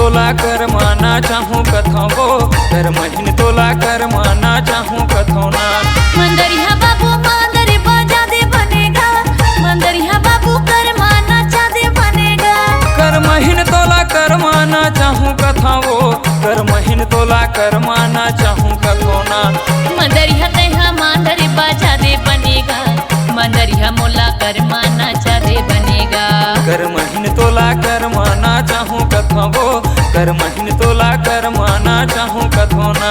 तोला कर माना चाहूँ कथो वो कर महीन तोला कर माना चाहूँ कथो ना। मंदरिया बाबू मांदरी बजा दे बनेगा, मंदरिया बाबू कर माना चा दे बनेगा। कर महीन तोला कर माना चाहूँ कथा वो कर महीन तोला कर माना चाहूँ कथो ना। मंदरिया तेहा मांदरी बजा दे बनेगा, मंदरिया मोला कर माना चा दे बनेगा। कर महीन तोला कर माना चाहूँ कथो वो कर महीन तोला कर माना चाहूँ कथो ना।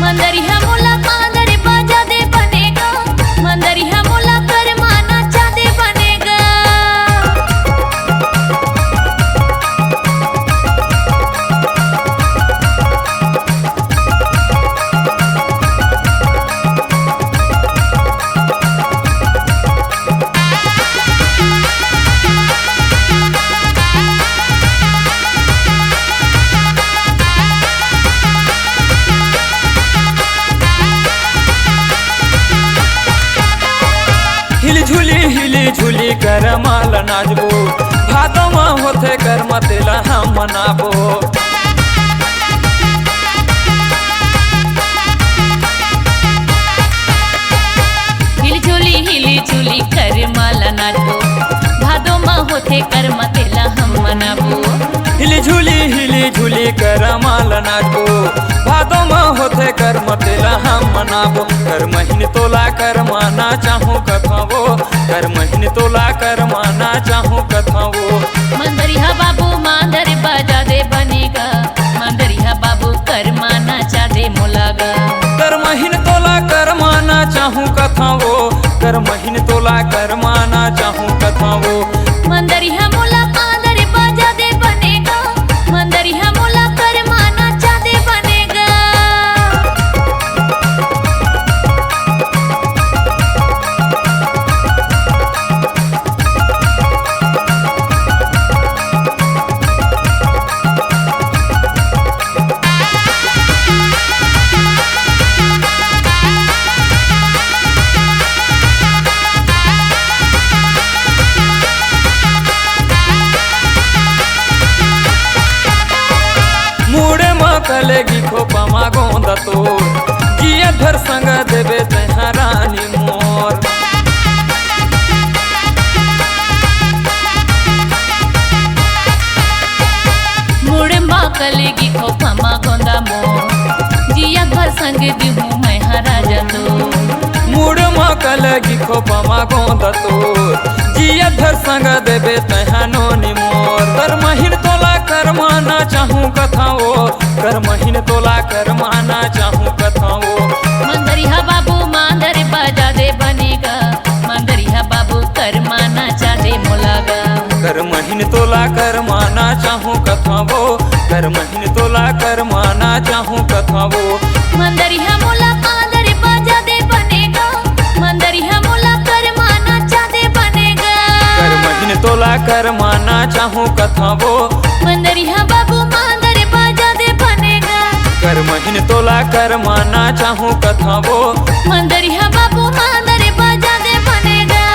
मंदरिया मोला मांदरी बजा दे बनेगा, मंदरिया मोला कर माना चा दे बनेगा। हिली झूली कर माल नाचबो भादो में होते कर मतेला हम मनाबो। हिली झूली कर माला नाचबो भादो में होते कर मतेला हम मनाबो। हिली झूली कर माल नाचबो भादो में होते कर मतेला हम मनाबो। कर महीन तोला कर माना चाहूँ कथा वो कर महीन तोला कर माना चाहूँ कथा वो। मंदरिया बाबू मांदर बजा दे बनेगा, मंदरिया बाबू कर माना चा दे मोलागा। कर महीन तोला कर माना चाहूँ कथा वो कर महीन तोला कर माना चाहूँ कथा वो। मंदरिया मोला मांदर बजा दे बनेगा, मंदरिया मोला कर माना चा दे बनेगा। मूड़े कलेगी खोपा मागोंदा तो जिया धर संग देवे तहा रानी मोर। मुड़े माँ कलेगी खोपा माँ गोंदा मोर, जिया घर संग दिहूँ मैं राजा तो। मूड़ कलेगी खोपा मागोंदा तो जिया धर संग देवे तहा नोनी मोर। कर महीन तोला कर माना चाहूँ कथा वो कर महीन तोला कर माना चाहूँ कथा वो। मंदरिया बाबू मांदर बजा दे बनेगा, मंदरिया बाबू कर माना चा दे मोलागा। कर महीन तोला कर माना चाहूँ कथा वो कर महीन तोला कर माना चाहूँ कथा वो। मंदरिया मोला मांदर बजा दे बनेगा, मंदरिया मोला कर माना चा दे बनेगा। कर महीन तोला कर माना चाहूँ कथा वो मंदरिया बाबू मांदर बजा दे बनेगा। कर महीन तोला कर माना चाहूँ कथा वो मंदरिया बाबू मांदर बजा दे बनेगा।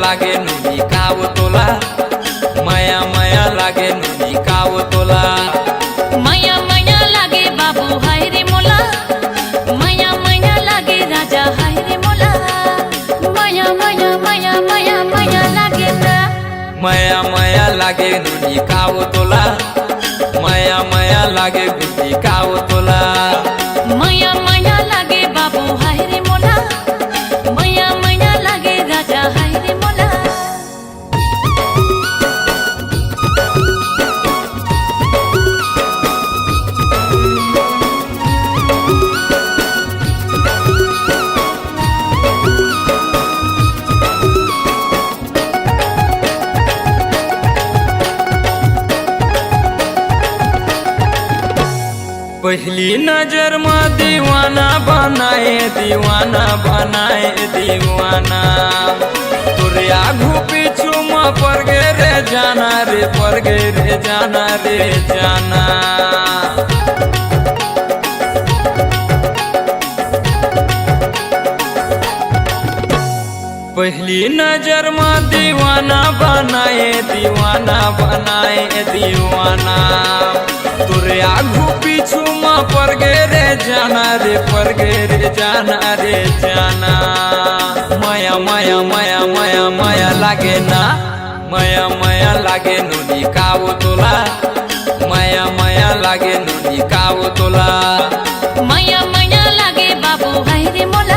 लागे नुनी काव तोला माया माया लागे नुनी काव तोला। माया माया लागे बाबू हाय रे मोला, माया माया लागे राजा हाय रे मोला। माया माया माया माया माया लागे ना, माया माया लागे नुनी काव तोला माया माया लागे गुंडी काव तोला। माया माया लागे बाबू हाय रे मोला, माया माया लागे राजा हाय रे मोला। पहली नजर में दीवाना बनाए दीवाना बनाए दीवाना तोरे आगू पीछू में पड़ गे रे जाना रे पड़ गे रे जाना रे जाना। पहली नजर में दीवाना बनाए दीवाना बनाए दीवाना तोरे आगू पीछू में पड़ गे रे जाना रे पड़ गे रे जाना रे जाना। माया माया माया माया माया लागे ना माया माया लागे नुनी कावो तोला माया माया लागे नुनी कावो तोला। माया माया लागे बाबू हाय रे मोला।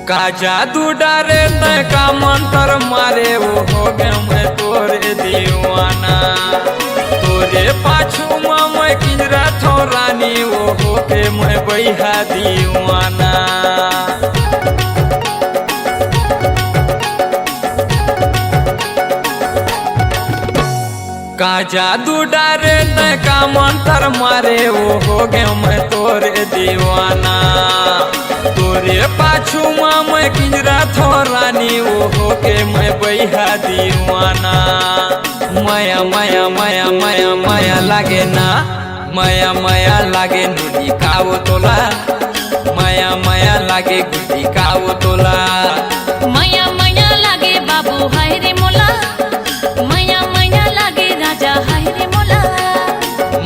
का जादू डारे तय का मंत्र मारे वो हो गए मैं तोरे दीवाना तोरे पाछू में मैं किंजरा थो रानी वो हो के मैं बैहा दीवाना। का जादू डारे तय का मंत्र मारे वो हो गए मैं तोरे दीवाना तोरे पाछू में मैं किंजरा थो रानी वो हो के मैं बैहा दीवाना। माया माया माया माया माया लागे ना माया माया लागे नुनी कावो तोला माया माया लागे गुटी कावो तोला। माया माया लागे बाबू हाय रे मोला। माया माया लागे राजा हाय रे मोला।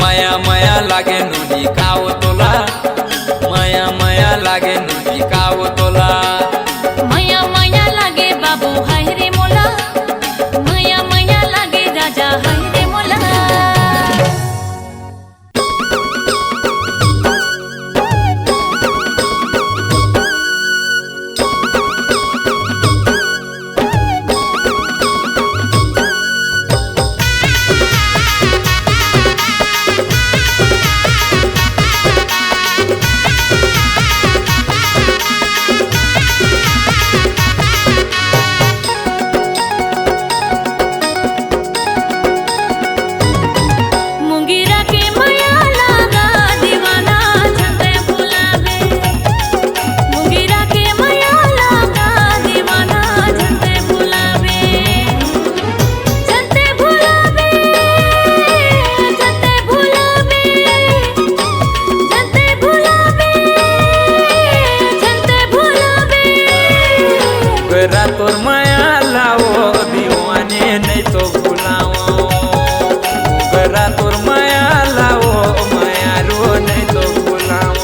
माया माया लागे नुनी कावो तोला माया माया लागे नुनी कावो तोला। माया माया लागे बाबू हाय रे मोला। माया माया लागे राजा हाय रे मोला। मुंगेरा के माया लागा दीवाना झंडे बुलावे। मुंगेरा के माया लागा दीवाना झंडे बुलावे। झंडे बुलावे झंडे बुलावे झंडे बुलावे झंडे बुलावे। गरा तोर माया लाओ दीवाने नहीं तो भुलाओ गरा तोर माया लाओ माया रो नहीं तो भुलाओ।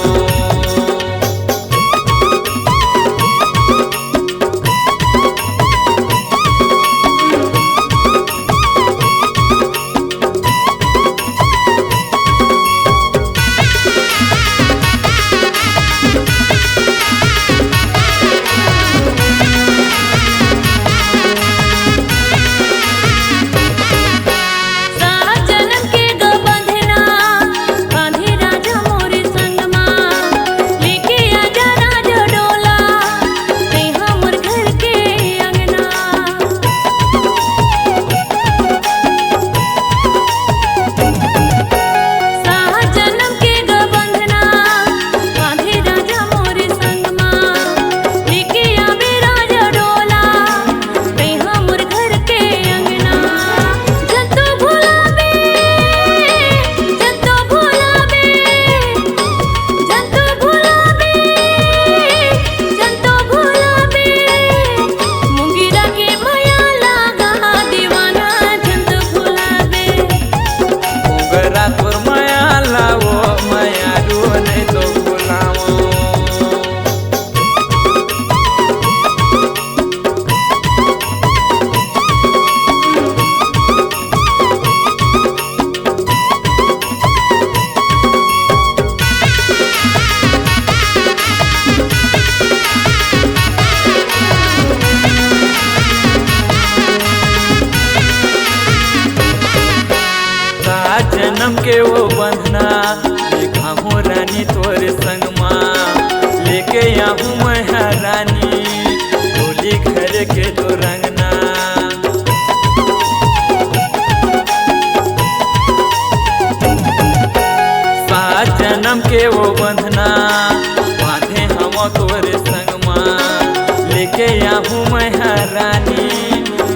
के आहू महारानी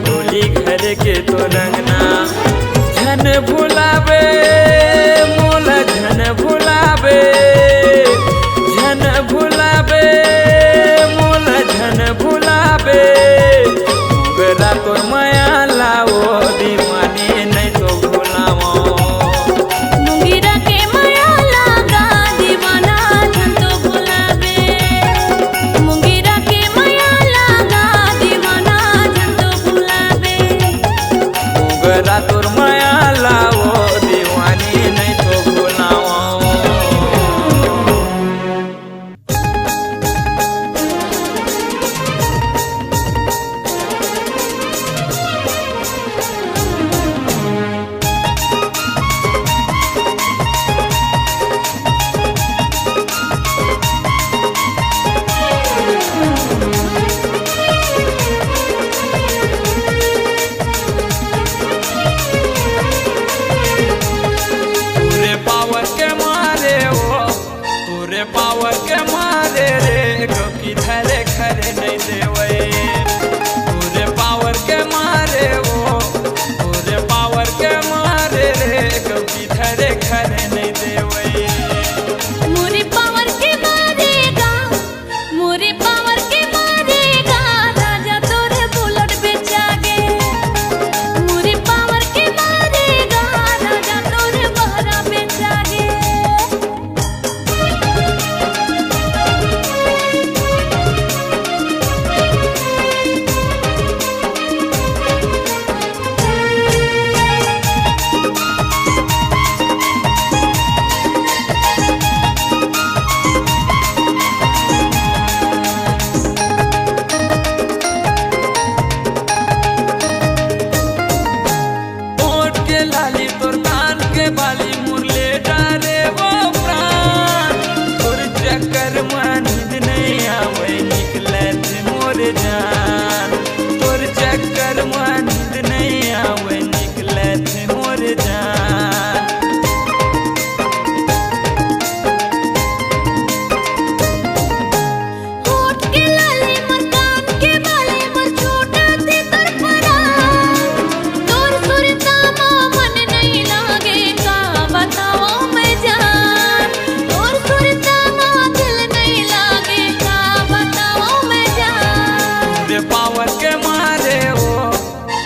होली घर के तो रंगना झन भुलावे मोला झन भुलावे झन भुलावे मोला झन भुलावे मोगरा तोर माया लाओ दीवानी नहीं तो भुलाओ मुंगेरा के माया लागा दीवाना झन तो भुलावे मुंगेरा के माया लागा दीवाना झन तो भुलावे मोगरा तोर माया लाओ दीवानी नहीं तो भुलाओ पूरे पावर के मारे ओ पूरे पावर के मारे रे गोकी धरे खरे नहीं देवे पूरे पावर के मारे ओ पूरे पावर के मारे रे गोकी धरे खरे नहीं देवे मोरे पावर के मारेगा मोरे पावर के मारेगा राजा तोरे बुलेट बेचागे मोरे पावर के मारेगा राजा तोरे बहरा बेचागे ओट के लाली तोर कान के बाली मुरले डारे वो प्राण तोर चक्कर में नींद नहीं आवे निकले थे मोर जान तोर चक्कर में नींद नहीं आवे निकले थे मोर जान होठ के लाले मोर कान के बाले मोर छोटा सी तरफरा तोर सुरता मन नहीं लागे का बताओ मैं जान तोर सुरता दिल नहीं लागे का बताओ मैं जान तोरे पावर के मारे ओ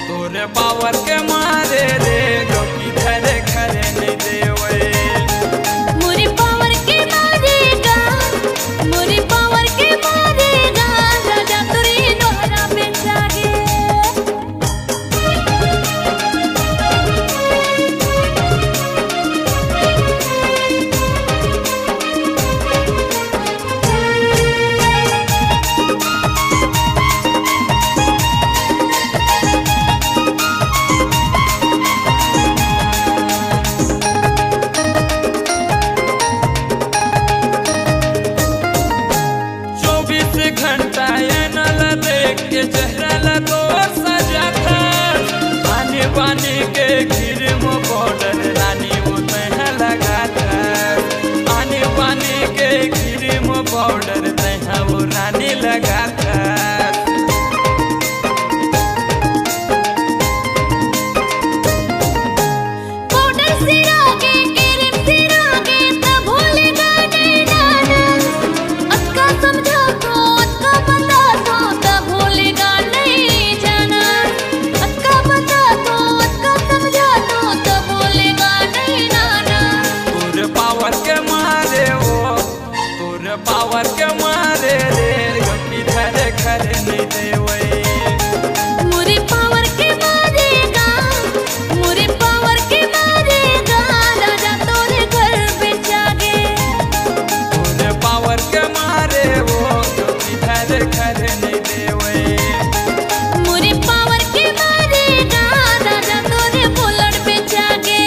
तोरे पावर के मारे रे गोकी धरे खरे नहीं देवे मोरे पावर के मारेगा मोरे पावर के मारेगा राजा तोरे दोहरा बेचागे चौबीस घंटा ये नल देख के चेहरा लगो सजा था आने बाने के घिर में बॉर्डर रानी वो तह लगा था आने बाने के घिर में बॉर्डर तह वो रानी लगा था बॉर्डर से आगे केरम से आगे तब भूलेगा नहीं नाना अक्का समझा तो अक्का बता तो तब भूलेगा नहीं जाना अक्का बता तो अक्का समझा तो तब भूलेगा नहीं नाना पूरे पावर के मारे ओ पूरे पावर के मारे रे गोकी धरे खरे नहीं देवे मोरे पावर के मारेगा मोरे पावर के मारेगा राजा तोरे घर बेचागे पूरे पावर के मारे वो गोकी धरे खरे नहीं देवे मोरे पावर के मारेगा राजा तोरे बुलेट बेचागे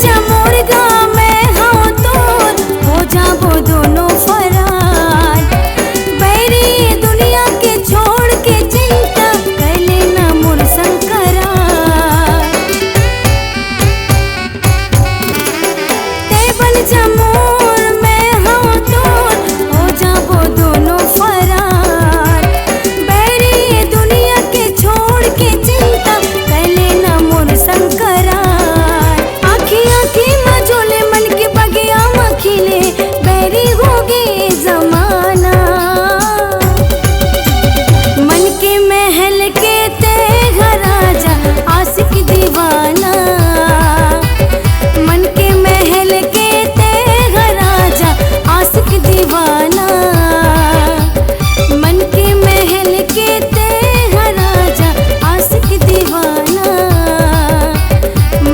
जा मुर्गा मैं हाँ तोर हो जाबो दोनों फरार। बैरी दुनिया के छोड़ के चिंता कर लेना मोर शंकरा। ते बन जा मोर मैं हाँ तोर हो जाबो दोनों फरार। बैरी दुनिया के छोड़ के चिंता कर लेना मोर शंकरा। आखी आखी मझोले मन के बगिया मखिले बैरी हो गए जमाना। मन के महल के ते राजा आशिक दीवाना। मन के महल के ते राजा आशिक दीवाना। मन के महल के ते राजा आशिक दीवाना।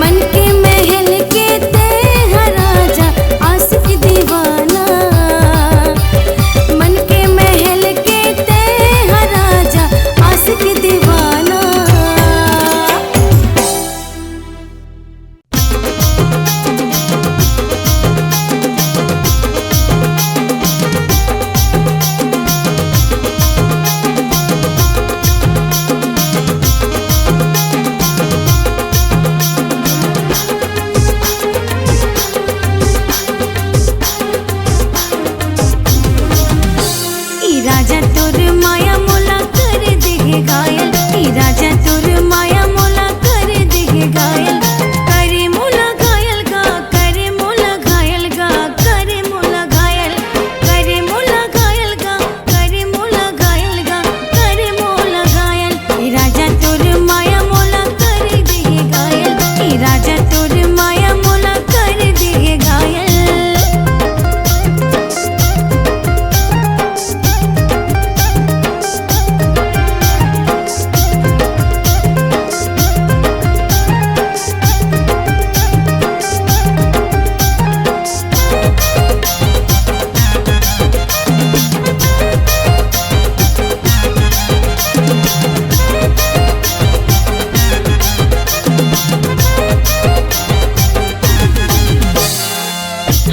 मन के महल के ते राजा आशिक दीवाना। मन के महल के ते राजा आशिक दीवाना। ई राजा तोर माया मोला कर देगे घायल। ई राजा तोर माया मोला कर देगे घायल। करे मोला घायल गा करे मोला घायल गा करे मोला घायल। करे मोला घायल गा करे मोला घायल गा करे मोला घायल। ई राजा तोर माया मोला कर देगे घायल। ई राजा तोर माया मोला कर देगे घायल।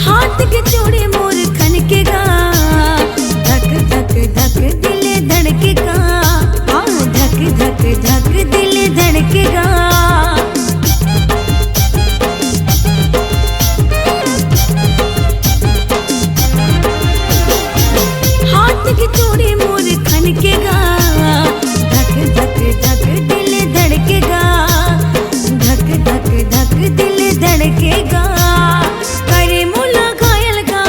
हाथ के चूड़ी मोर खन के गा धक धक धक दिल धड़के गा। हाँ धक धक धक दिल धड़के गा। हाथ की चूड़ी मोर खन के गा धक धक धक दिल धड़के गा। धक धक धक दिल धड़के गा। करे मोला घायल गा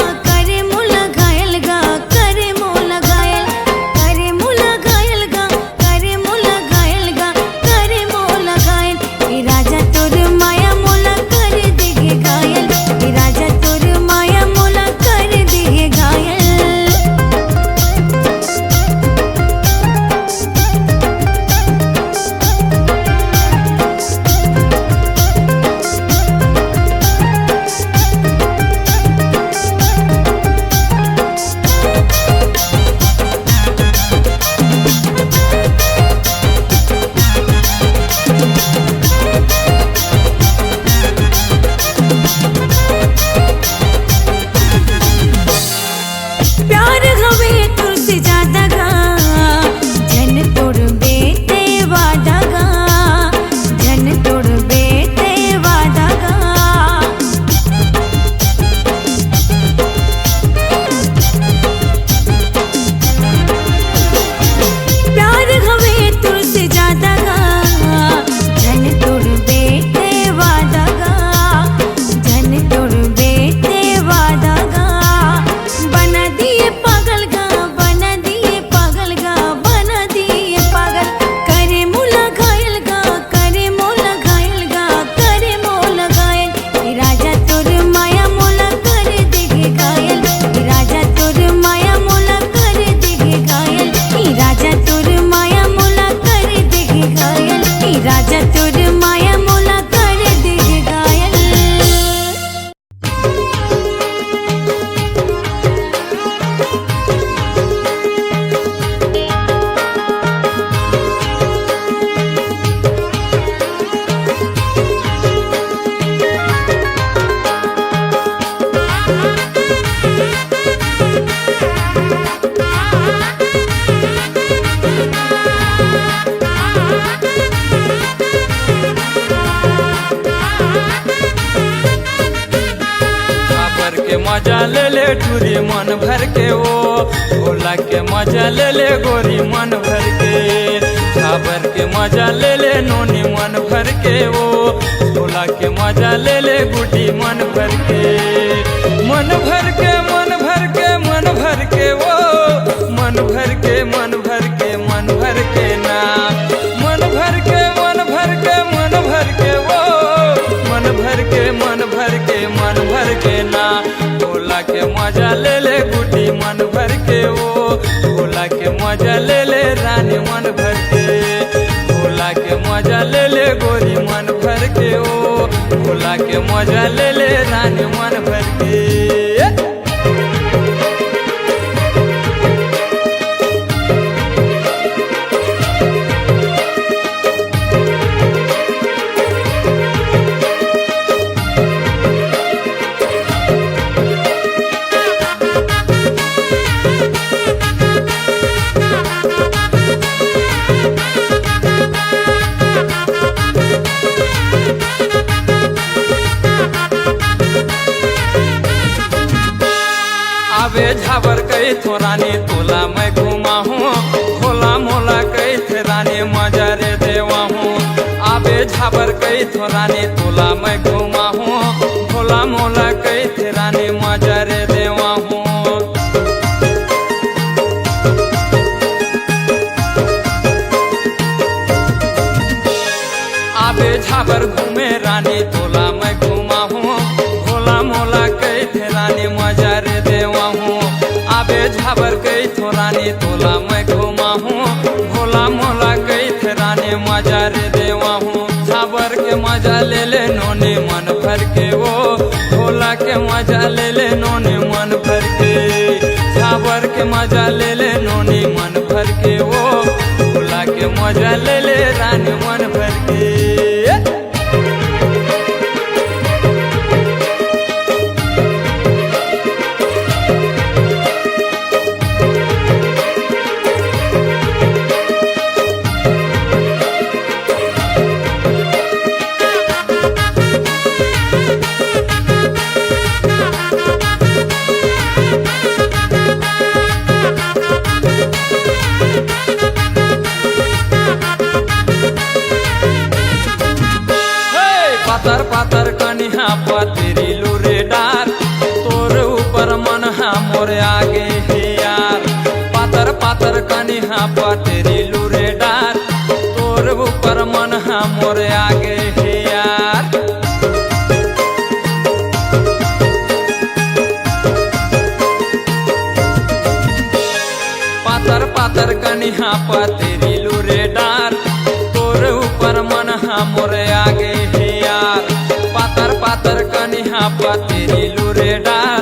के मजा ले ले टूरी मन भर के वो, भोला के मजा ले ले गोरी मन भर के, छाबर के मजा ले ले नोनी मन भर के वो, भोला के मजा ले ले गुड्डी मन भर के, मन भर के मन भर के मन भर के वो, मन भर के मन भर के मन भर के ना, मन भर के मन भर के मन भर के वो, मन भर के मन भर के मन भर के ना, भोला के मजा ले ले गुड्डी मन भर के वो, भोला के मजा ले ले रानी मन भर के, भोला के मजा ले ले गोरी मन भर के वो, भोला के मजा ले ले रानी मन भर के। आबे झाबर कई थो रानी तोला मैं घुमा हूँ, होला मोला कई थे रानी मजा रे देवा हूँ, आबे झाबर कई थो रानी तोला मैं घुमा हूँ, होला मोला कई थे रानी मजा रे देवा हूँ। आबे झाबर घूमे रानी तोला मैं घुमा हूँ, होला मोला कई थे रानी मजा रे देवा हूँ, आबे झाबर कई थो रानी तोला मैं घुमा हूँ, भोला मोला कई थे रानी मजा रे देवा हूँ, झाबर के मजा ले ले नोने मन भर के वो, भोला के मजा ले ले नोने मन भर के, झाबर के मजा ले ले नोने मन भर के वो, भोला के मजा ले ले रानी मन भर के। पातर पातर कनिहा पतरी लूरे डार, तोर ऊपर मन हा मोरे आगे हे यार, पातर पातर कनिहा पतरी लूरे डार, तोर ऊपर मन हा मोरे आगे हे यार। पातर पातर कनिहा पतरी लूरे डार, तोर ऊपर मन हा मोरे आगे हे यार, पातर पातर कनिहा पतरी लूरे डार,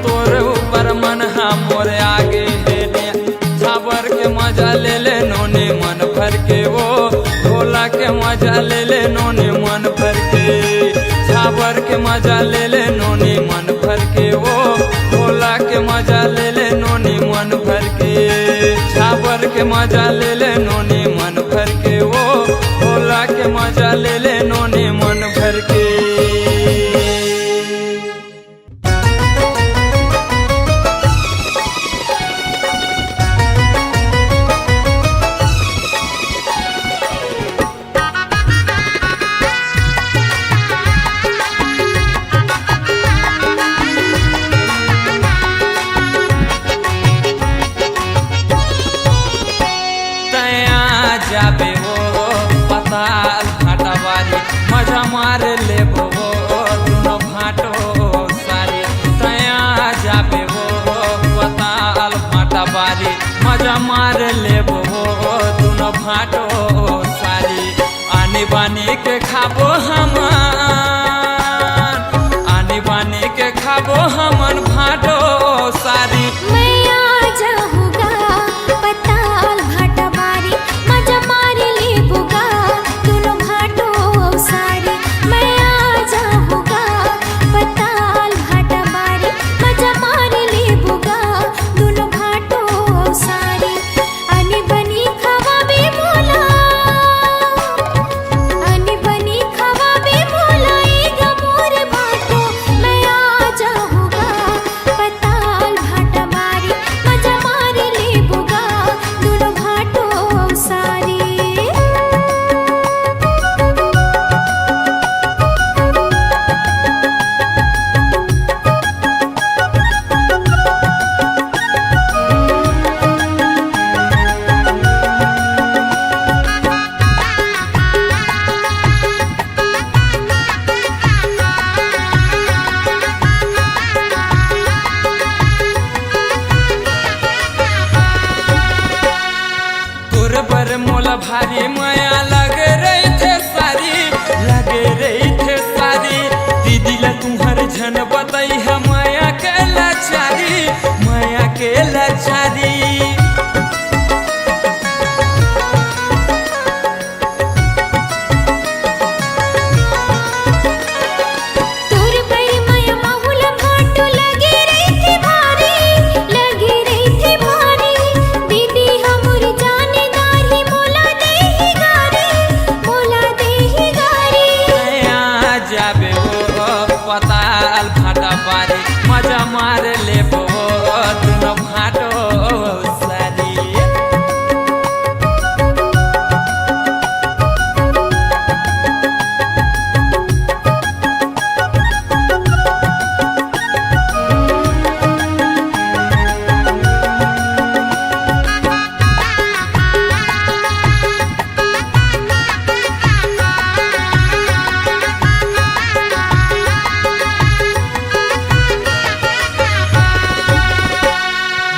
तोर ऊपर मन हा मोरे आगे हे झाबर के मजा ले ले नोने मन भर के वो, भोला के मजा ले ले नोने मन भर के, झाबर के मजा ले ले नोने मन भर के वो, भोला के मजा ले ले नोने मन भर के, झाबर के मजा ले ले नोने मन भर के वो, भोला के मजा ले ले नोने मन भर के। जाबे वो पताल घाटावारी, मजा मार ले वो दोनों घाटो सारी, तया जाबे वो पताल घाटावारी, मजा मार ले वो दोनों घाटो सारी, आने बानी के खाबो हमन, आने बानी के खाबो हमन घाटो सारी। होगा भारी माया लगे रही थे सारी, लगे रही थे सारी। दीदी ला तुम्हारे झन बताई है माया के लाचारी, माया के लाचारी। पताल भाटा बारी मजा मार ले दोनों भाटो सारी।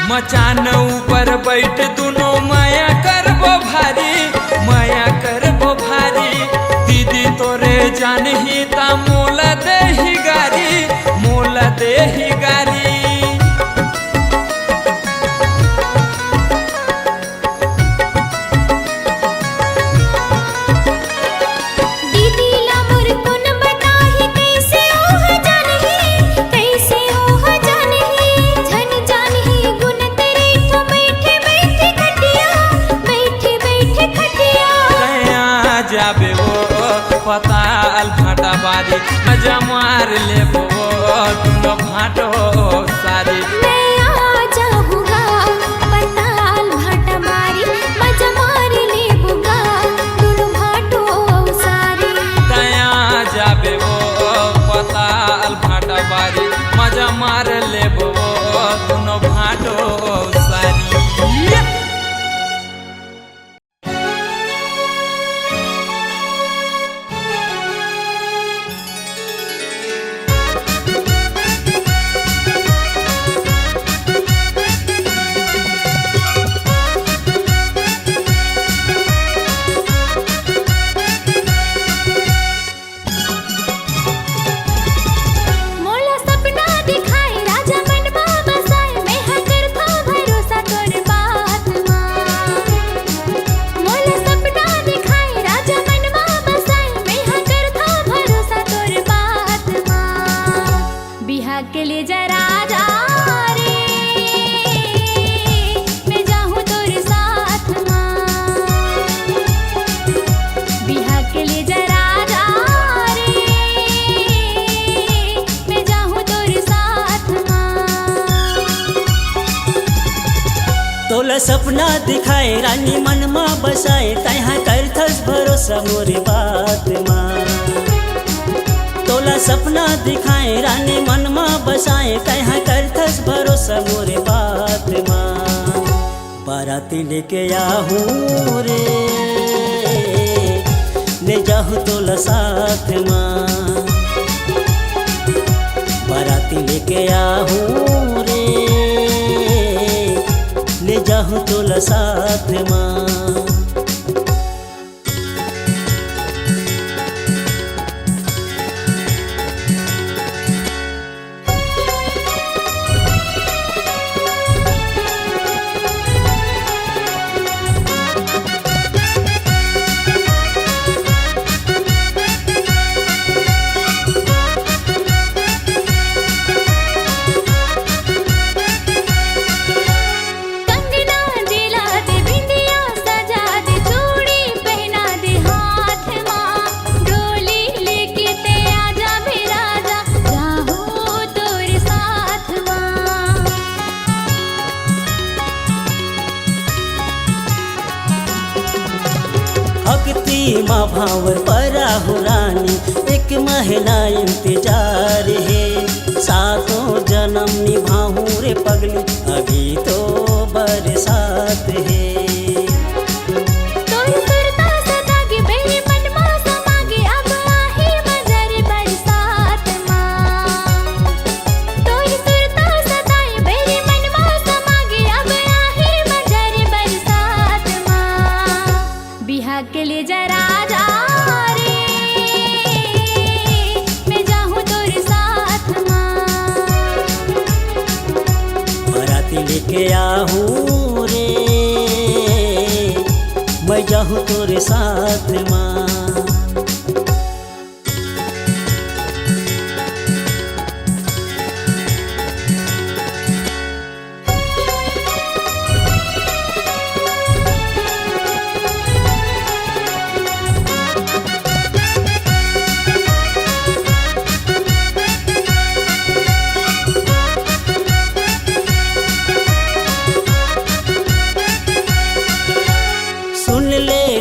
मचान ऊपर बैठ दोनों माया करबो भारी, माया करबो भारी। दीदी तोरे जान ही ता मोला दे ही गारी, मोला दे ही गारी। जाबे वो पताल भाटा बारी मजा मार ले दोनों भाटो सारी। मैं आ जाऊंगा पताल भाटा बारी मजा मार ले दोनों भाटो सारी। तया जाबे वो पताल भाटा बारी मजा मार ले दोनों भाटो सारी। तोला सपना दिखाए रानी मन मा बसाए तहाँ करथस भरोसा मोरे बात माँ। तोला सपना दिखाए रानी मन मा बसाए तहाँ करथस भरोसा मोरे बात माँ। बाराती लेके आहूँ रे ले जाहूँ तोला साथ माँ। बाराती लेके आहूँ रे ले जाहूँ तोला साथ माँ। माँ भावर पराहु रानी एक महीना इंतजार है। सातों जन्म निभाऊं रे पगली अभी तो बरसात है। लेके आहूँ रे, मैं जाहूँ तोरे साथ माँ।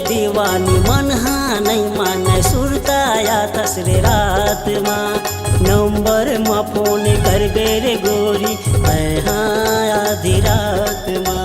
दीवानी मन हाँ नहीं माने सुरताया तसरे रात माँ। नंबर माँ फोन कर बेरे गोरी मैं हाँ आधी रात माँ।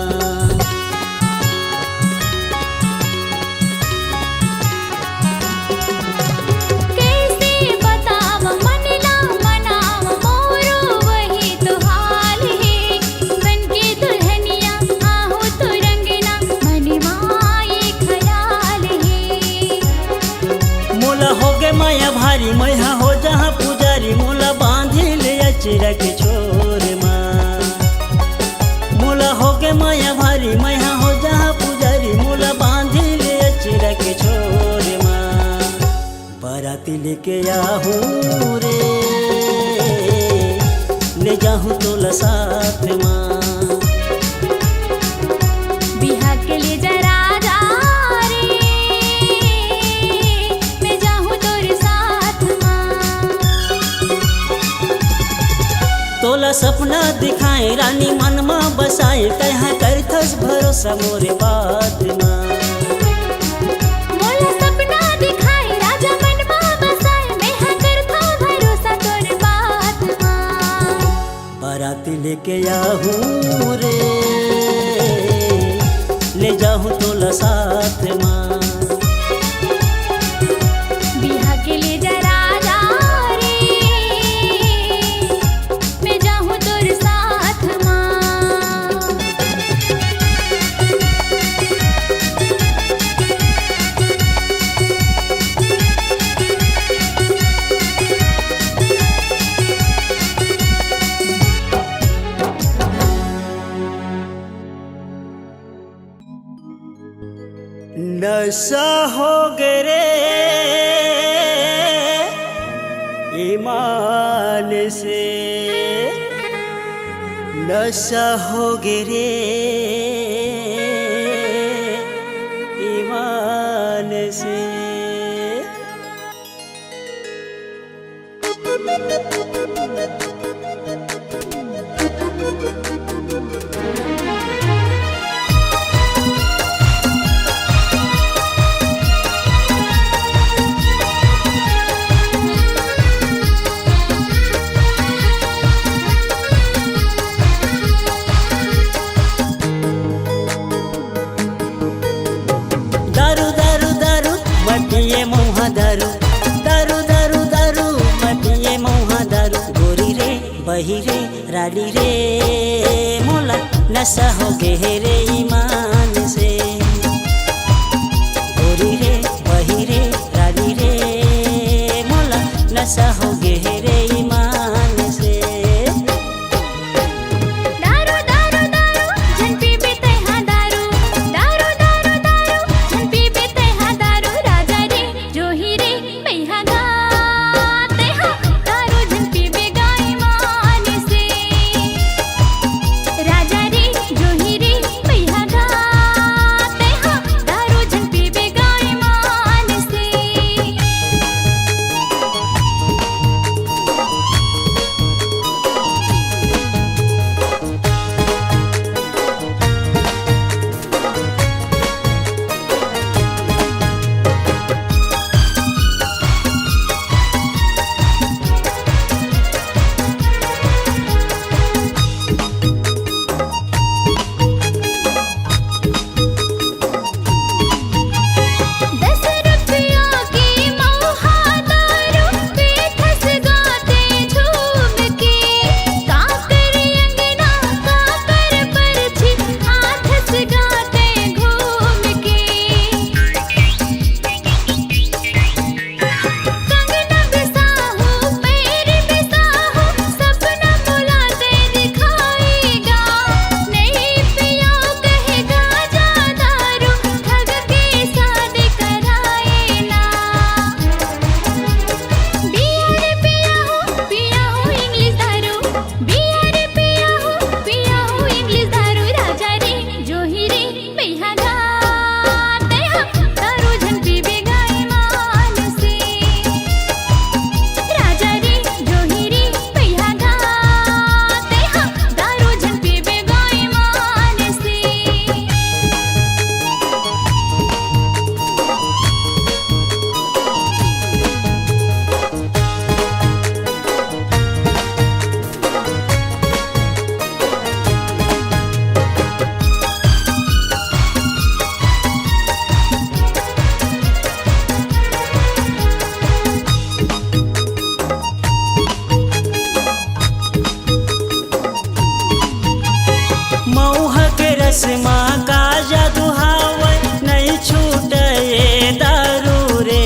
माया भारी मैहा हो जहाँ पुजारी मोला बांधी ले अचरा के छोर माँ। मोला हो गे माया भारी मैहा हो जहाँ पुजारी मोला बांधी ले अचरा के छोर माँ। बाराती लेके आहूँ रे, ले जाहूँ तोला साथ माँ। बिहा के ले जा राजा तोला सपना दिखाए रानी मन में बसाए कहाँ करथस भरोसा मोरे बात माँ। मोला सपना दिखाए राजा मन में बसाए मैं हाँ करथा भरोसा तोरे बात माँ। बाराती लेके आहूँ रे, ले जाहूँ तोला साथ माँ। बिहा के ले जा राजा रे, मैं जाहूँ तोरे साथ माँ। नशा हो गे रे ईमान से, नशा हो गे रे ईमान से। मटिए मौहा दारू दारू दारू दारू मटिए मौहा दारू। गोरी रे बही रे राली रे मोला नशा हो गे रे ईमान से। गोरी रे बही रे राली रे मोला नशा हो गे रे ईमान से। रस्मा का जादू हावै नहीं छूटे दारू रे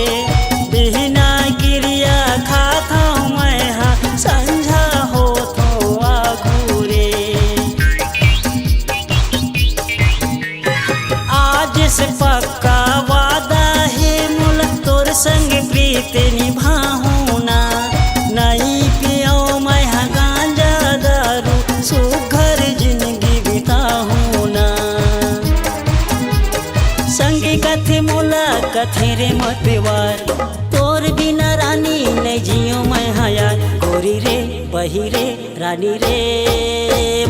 बिना क्रिया खाता मैं हाँ संझा हो तो आगू रे आज से पक्का वादा है मुल तोर संग प्रीत निभाऊं ना नहीं पियो मैं हाँ गांजा दारू सुघर जिंदगी बिताऊं ना संगी कथे मोला कथे रे मतवार तोर बिना रानी नहीं जियो मैं हाँ यार गोरी रे बही रे रानी रे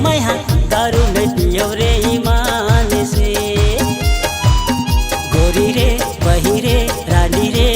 मैं हाँ दारू नहीं पियो रे ईमान से गोरी रे बही रे रानी रे